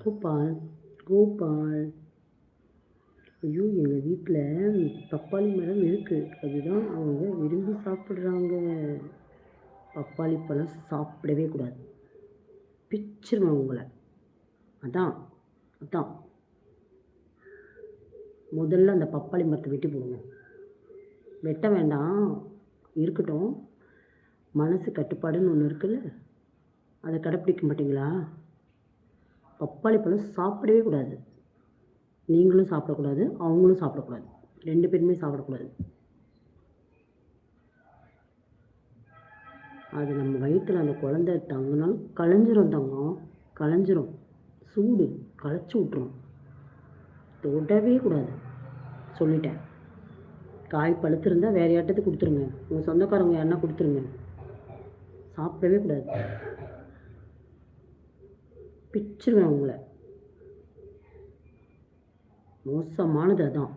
கோபால், கோபால். ஐயோ! எங்க வீட்ல பப்பாளி மரம் இருக்கு. அதுதான் அவங்க விரும்பி சாப்பிடுறாங்க. பப்பாளி பழம் சாப்பிடவே கூடாது. பிச்சிருவேன் உங்கள. அதான், அதான். முதல்ல அந்த பப்பாளி மரத்த வெட்டி போடுங்க. வெட்ட வேண்டாம். இருக்கட்டும். மனசு கட்டுப்பாடுன்னு ஒண்ணு இருக்குல்ல. அத கடைப்பிடிக்க மாட்டீங்களா? பப்பாளி பழம் சாப்பிடவே கூடாது. நீங்களும் சாப்பிடக்கூடாது, அவங்களும் சாப்பிடக்கூடாது. 2 பேருமே சாப்பிடக்கூடாது. அது நம்ம வயித்துல அந்த குழந்தை தங்குனாலும் கலைஞ்சிரும் தங்கம். கலைஞ்சிரும். சூடு கலைச்சு விட்டுரும். தொடவே கூடாது. சொல்லிட்டேன். காய் பழுத்திருந்தா வேற யார்ட்டயாவது குடுத்துருங்க. உங்க சொந்தக்காரவங்க யாருன்னா குடுத்துருங்க. சாப்பிடவே கூடாது. பிச்சிருவேன் உங்கள. மோசமானது அதான்.